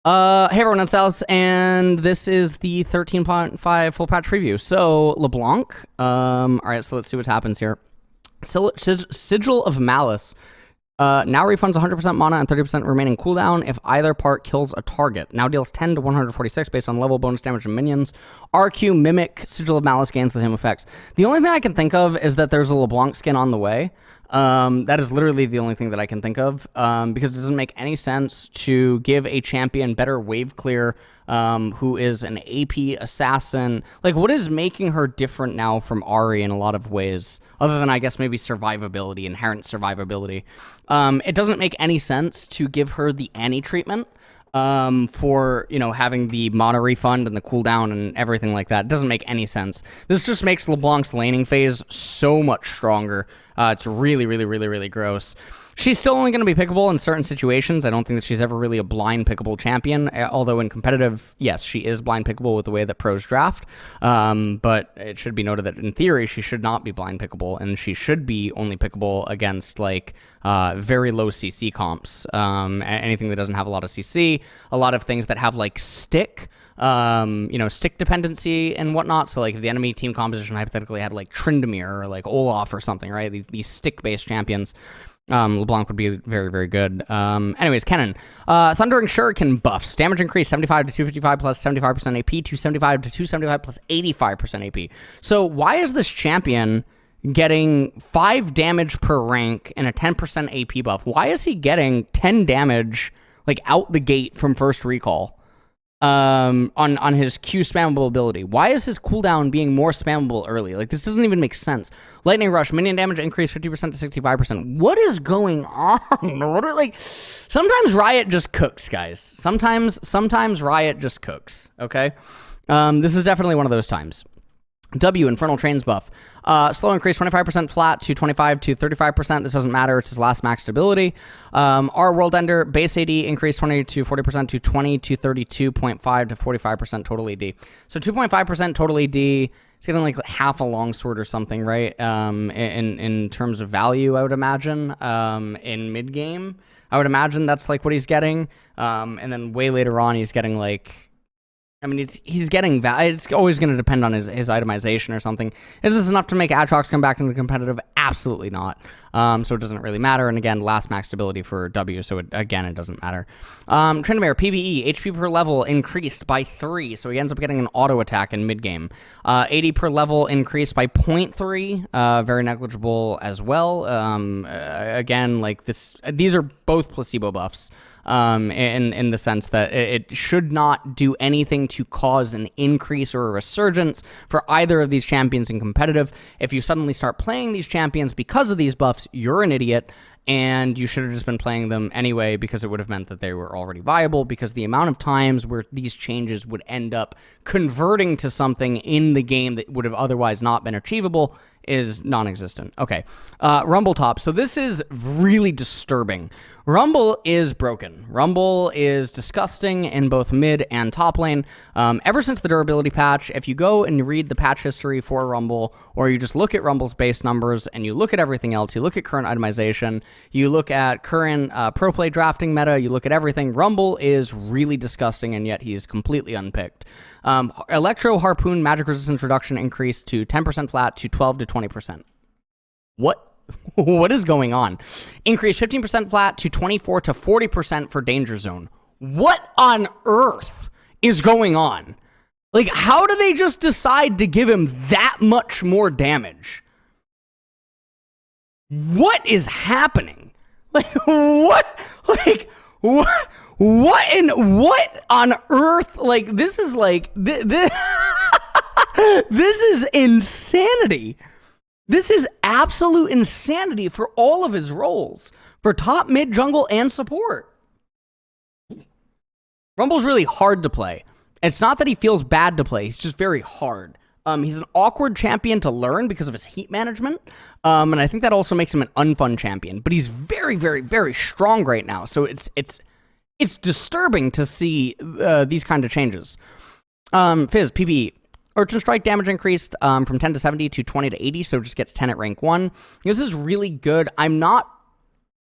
Hey everyone, it's Alice, and this is the 13.5 full patch preview. So, LeBlanc, alright, so let's see what happens here. Sigil of Malice now refunds 100% mana and 30% remaining cooldown if either part kills a target. Now deals 10 to 146 based on level, bonus damage, and minions. RQ Mimic Sigil of Malice gains the same effects. The only thing I can think of is that there's a LeBlanc skin on the way. That is literally the only thing that I can think of, because it doesn't make any sense to give a champion better wave clear, who is an AP assassin. Like, what is making her different now from Ahri in a lot of ways, other than, I guess, maybe survivability, inherent survivability? It doesn't make any sense to give her the Annie treatment, for, you know, having the mana refund and the cooldown and everything like that. It doesn't make any sense. This just makes LeBlanc's laning phase so much stronger. It's really gross. She's still only going to be pickable in certain situations. I don't think that she's ever really a blind pickable champion, although in competitive, yes, she is blind pickable with the way that pros draft. But it should be noted that in theory, she should not be blind pickable, and she should be only pickable against, like, very low CC comps. Anything that doesn't have a lot of CC, a lot of things that have, like, stick, you know, stick dependency and whatnot. So, like, if the enemy team composition hypothetically had, like, Tryndamere or, like, Olaf or something, right? These stick-based champions, LeBlanc would be very good. Anyways, Kennen. Thundering Shuriken buffs. Damage increase 75 to 255 plus 75% AP, 275 to 275 plus 85% AP. So why is this champion getting 5 damage per rank and a 10% AP buff? Why is he getting 10 damage, like, out the gate from first recall? On his Q spammable ability. Why is his cooldown being more spammable early? Like, this doesn't even make sense. Lightning Rush, minion damage increase 50% to 65%. What is going on? Sometimes Riot just cooks, guys. Sometimes Riot just cooks, okay? This is definitely one of those times. W, Infernal Trains buff. Slow increase 25% flat to 25 to 35%. This doesn't matter. It's his last maxed ability. R, World Ender, base AD increase 20 to 40% to 20 to 32.5 to 45% total AD. So 2.5% total AD. He's getting like half a longsword or something, right? In terms of value, I would imagine. In mid game, I would imagine that's like what he's getting. And then way later on, he's getting like, I mean, he's getting value. It's always going to depend on his itemization or something. Is this enough to make Aatrox come back into competitive? Absolutely not. So it doesn't really matter. And again, last max stability for W, so it doesn't matter. Tryndamere, PvE, HP per level increased by 3, so he ends up getting an auto attack in mid-game. 80 per level increased by 0.3, very negligible as well. Again, like these are both placebo buffs. In the sense that it should not do anything to cause an increase or a resurgence for either of these champions in competitive. If you suddenly start playing these champions because of these buffs, you're an idiot, and you should have just been playing them anyway, because it would have meant that they were already viable, because the amount of times where these changes would end up converting to something in the game that would have otherwise not been achievable is non-existent. Okay, Rumble top. So this is really disturbing. Rumble is broken. Rumble is disgusting in both mid and top lane. Ever since the durability patch, if you go and you read the patch history for Rumble, or you just look at Rumble's base numbers and you look at everything else, you look at current itemization, you look at current pro play drafting meta, you look at everything, Rumble is really disgusting, and yet he's completely unpicked. Electro Harpoon magic resistance reduction increased to 10% flat to 12 to 20%. What? What is going on? Increased 15% flat to 24 to 40% for Danger Zone. What on earth is going on? Like, how do they just decide to give him that much more damage? What is happening? Like, what? Like, what? What on earth? Like, this is like, this is insanity. This is absolute insanity for all of his roles, for top, mid, jungle, and support. Rumble's really hard to play. It's not that he feels bad to play. He's just very hard. He's an awkward champion to learn because of his heat management, and I think that also makes him an unfun champion. But he's very strong right now, so it's disturbing to see these kind of changes. Fizz, PvE. Urchin Strike damage increased from 10 to 70 to 20 to 80, so it just gets 10 at rank 1. This is really good. I'm not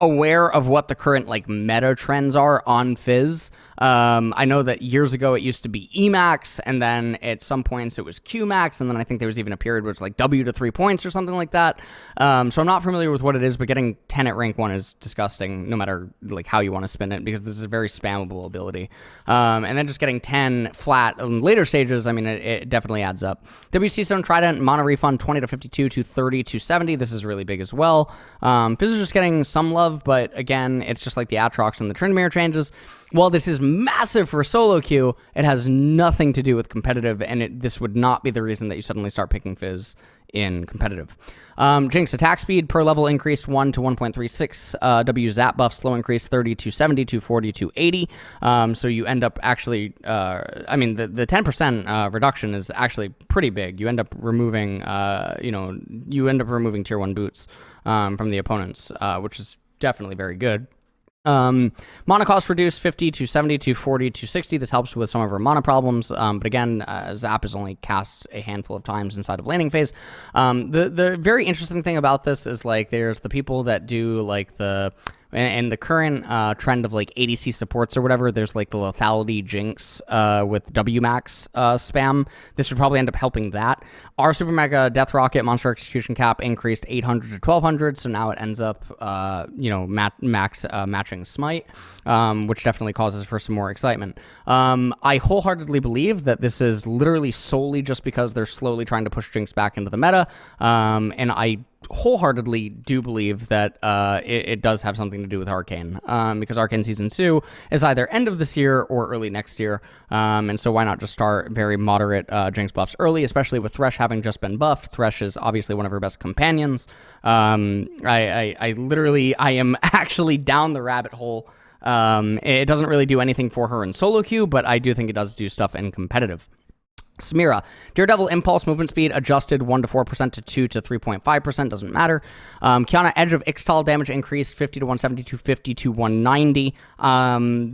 aware of what the current like meta trends are on Fizz. I know that years ago it used to be Emax, and then at some points it was Qmax, and then I think there was even a period where it's like W to 3 points or something like that. So I'm not familiar with what it is, but getting 10 at rank 1 is disgusting, no matter like how you want to spin it, because this is a very spammable ability. And then just getting 10 flat in later stages, I mean, it definitely adds up. WC Stone Trident, mana refund 20 to 52 to 30 to 70. This is really big as well. Fizz is just getting some love, but again, it's just like the Atrox and the Tryndamere changes. While this is massive for solo queue, it has nothing to do with competitive, and this would not be the reason that you suddenly start picking Fizz in competitive. Jinx, attack speed per level increased 1 to 1.36. W zap buff slow increase 30 to 70 to 40 to 80. So you end up actually, I mean, the 10% reduction is actually pretty big. You end up removing, tier 1 boots from the opponents, which is definitely very good. Mana cost reduced 50 to 70 to 40 to 60. This helps with some of our mana problems. But again, Zap is only cast a handful of times inside of laning phase. The very interesting thing about this is like there's the people that do like and the current trend of like ADC supports or whatever, there's like the lethality Jinx with WMAX spam. This would probably end up helping that. Our Super Mega Death Rocket Monster Execution Cap increased 800 to 1200, so now it ends up, matching Smite, which definitely causes for some more excitement. I wholeheartedly believe that this is literally solely just because they're slowly trying to push Jinx back into the meta, and I wholeheartedly do believe that it does have something to do with Arcane, because Arcane Season 2 is either end of this year or early next year, and so why not just start very moderate Jinx buffs early, especially with Thresh having just been buffed. Thresh is obviously one of her best companions. I am actually down the rabbit hole. It doesn't really do anything for her in solo queue, but I do think it does do stuff in competitive. Samira, Daredevil Impulse movement speed adjusted 1 to 4% to 2 to 3.5%, doesn't matter. Kiana Edge of Ixtal damage increased 50 to 170 to 50 to 190.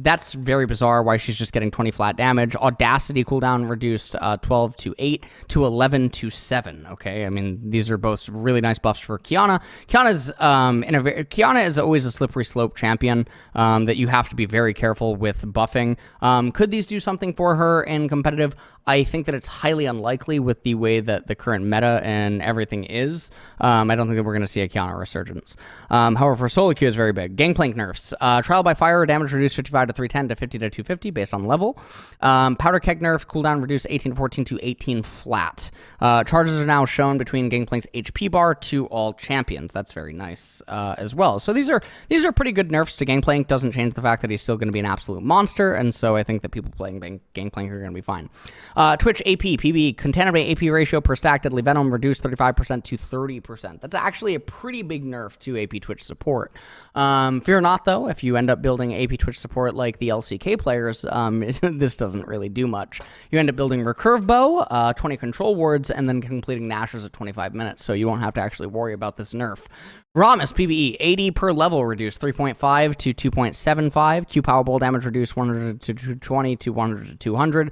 That's very bizarre why she's just getting 20 flat damage. Audacity cooldown reduced 12 to 8 to 11 to 7. Okay, I mean, these are both really nice buffs for Kiana. Kiana is always a slippery slope champion that you have to be very careful with buffing. Could these do something for her in competitive? I think that it's highly unlikely with the way that the current meta and everything is. I don't think that we're going to see a Kiana resurgence. However, for solo queue is very big. Gangplank nerfs. Trial by Fire, damage reduced 55 to 310 to 50 to 250 based on level. Powder Keg nerf, cooldown reduced 18 to 14 to 18 flat. Charges are now shown between Gangplank's HP bar to all champions. That's very nice as well. So these are pretty good nerfs to Gangplank. Doesn't change the fact that he's still going to be an absolute monster, and so I think that people playing Gangplank are going to be fine. Twitch AP, PB, contaminate AP ratio per stack, Deadly Venom reduced 35% to 30%. That's actually a pretty big nerf to AP Twitch support. Fear not, though, if you end up building AP Twitch support like the LCK players, this doesn't really do much. You end up building Recurve Bow, 20 control wards, and then completing Nashers at 25 minutes, so you won't have to actually worry about this nerf. Ramus, PvE, 80 per level reduced 3.5 to 2.75. Q Power Bowl damage reduced 100 to 220 to 100 to 200.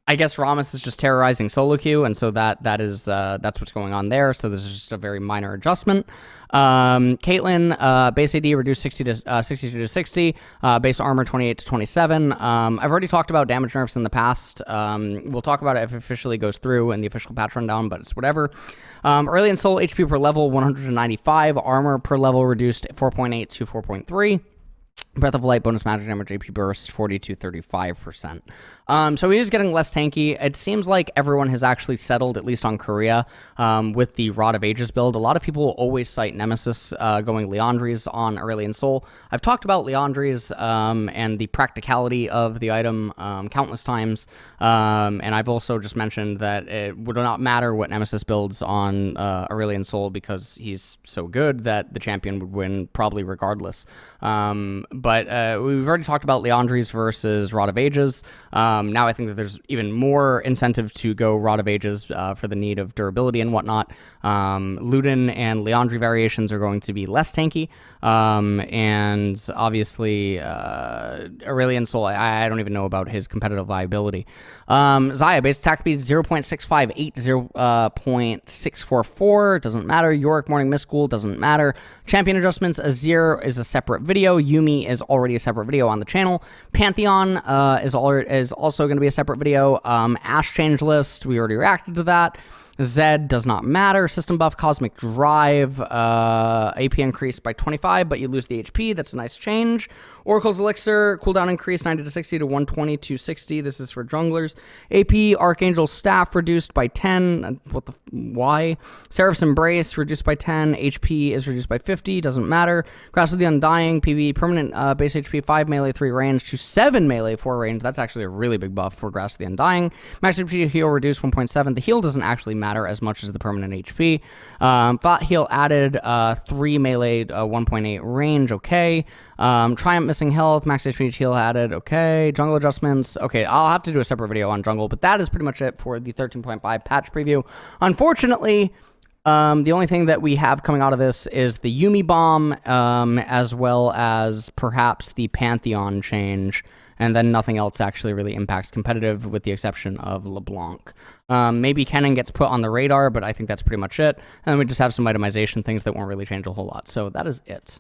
I guess Ramus is just terrorizing solo queue, and so that's what's going on there. So this is just a very minor adjustment. Caitlyn, base AD reduced 62 to 60, base armor 28 to 27. I've already talked about damage nerfs in the past. We'll talk about it if it officially goes through in the official patch rundown, but it's whatever. Aurelion Soul HP per level 195, armor per level reduced 4.8 to 4.3. Breath of Light, bonus magic damage, AP burst, 40 to 35%. So he is getting less tanky. It seems like everyone has actually settled, at least on Korea, with the Rod of Ages build. A lot of people always cite Nemesis going Liandry's on Aurelion Soul. I've talked about Liandry's and the practicality of the item countless times, and I've also just mentioned that it would not matter what Nemesis builds on Aurelion Soul because he's so good that the champion would win probably regardless. But we've already talked about Liandry's versus Rod of Ages. Now I think that there's even more incentive to go Rod of Ages for the need of durability and whatnot. Luden and Liandry variations are going to be less tanky. And obviously Aurelion Soul, I don't even know about his competitive viability. Xayah, base attack speed 0.658 to 0.644. Doesn't matter. Yorick Morning Mist School doesn't matter. Champion adjustments, Azir is a separate video. Yuumi is already a separate video on the channel. Pantheon is also going to be a separate video. Ash change list, we already reacted to that. Zed does not matter. System buff, Cosmic Drive, AP increased by 25, but you lose the HP. That's a nice change. Oracle's Elixir, cooldown increased 90 to 60 to 120 to 60. This is for junglers. AP, Archangel Staff reduced by 10. Why? Seraph's Embrace reduced by 10. HP is reduced by 50. Doesn't matter. Grasp of the Undying, PvE, permanent base HP 5 melee 3 range to 7 melee 4 range. That's actually a really big buff for Grasp of the Undying. Max HP heal reduced 1.7. The heal doesn't actually matter as much as the permanent HP. Thought heal added 3 melee 1.8 range. Okay. Triumph missing health, max HP heal added, okay. Jungle adjustments, okay. I'll have to do a separate video on jungle, but that is pretty much it for the 13.5 patch preview. Unfortunately, the only thing that we have coming out of this is the Yuumi bomb, as well as perhaps the Pantheon change, and then nothing else actually really impacts competitive with the exception of LeBlanc. Maybe Kennen gets put on the radar, but I think that's pretty much it. And we just have some itemization things that won't really change a whole lot. So that is it.